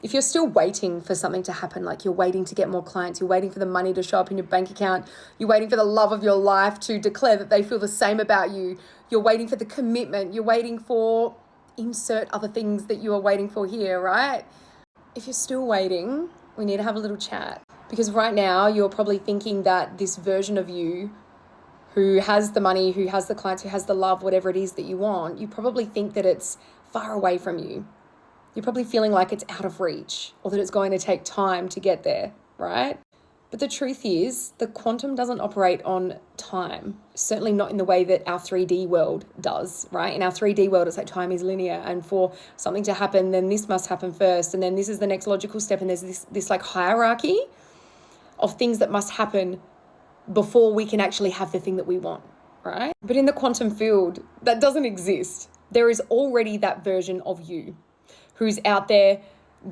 If you're still waiting for something to happen, like you're waiting to get more clients, you're waiting for the money to show up in your bank account, you're waiting for the love of your life to declare that they feel the same about you, you're waiting for the commitment, you're waiting for insert other things that you are waiting for here, right? If you're still waiting, we need to have a little chat, because right now you're probably thinking that this version of you who has the money, who has the clients, who has the love, whatever it is that you want, you probably think that it's far away from you. You're probably feeling like it's out of reach, or that it's going to take time to get there, right? But the truth is, the quantum doesn't operate on time, certainly not in the way that our 3D world does, right? In our 3D world, it's like time is linear, and for something to happen, then this must happen first, and then this is the next logical step, and there's this like hierarchy of things that must happen before we can actually have the thing that we want, right? But in the quantum field, that doesn't exist. There is already that version of you who's out there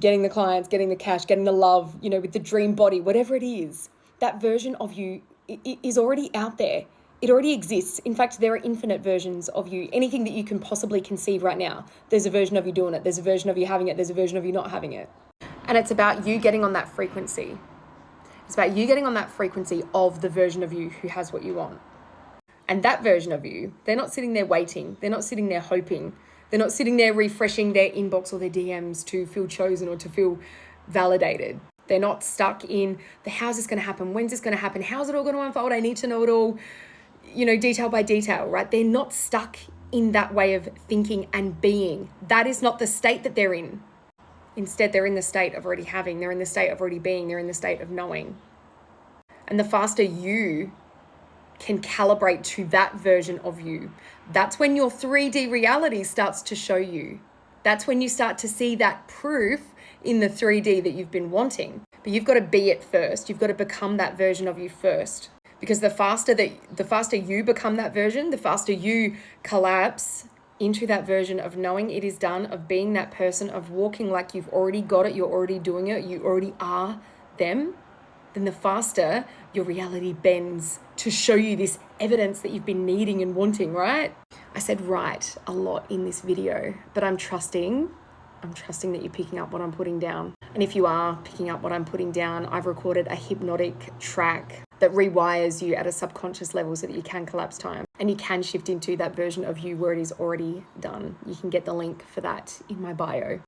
getting the clients, getting the cash, getting the love, with the dream body, whatever it is. That version of you is already out there. It already exists. In fact, there are infinite versions of you. Anything that you can possibly conceive right now, there's a version of you doing it. There's a version of you having it. There's a version of you not having it. And it's about you getting on that frequency. It's about you getting on that frequency of the version of you who has what you want. And that version of you, they're not sitting there waiting. They're not sitting there hoping. They're not sitting there refreshing their inbox or their DMs to feel chosen or to feel validated. They're not stuck in the how's this going to happen? When's this going to happen? How's it all going to unfold? I need to know it all, detail by detail, right? They're not stuck in that way of thinking and being. That is not the state that they're in. Instead, they're in the state of already having. They're in the state of already being. They're in the state of knowing. And the faster you can calibrate to that version of you, that's when your 3D reality starts to show you. That's when you start to see that proof in the 3D that you've been wanting. But you've got to be it first. You've got to become that version of you first. Because the faster you become that version, the faster you collapse into that version of knowing it is done, of being that person, of walking like you've already got it, you're already doing it, you already are them, then the faster your reality bends to show you this evidence that you've been needing and wanting, right? I said right a lot in this video, but I'm trusting that you're picking up what I'm putting down. And if you are picking up what I'm putting down, I've recorded a hypnotic track that rewires you at a subconscious level so that you can collapse time and you can shift into that version of you where it is already done. You can get the link for that in my bio.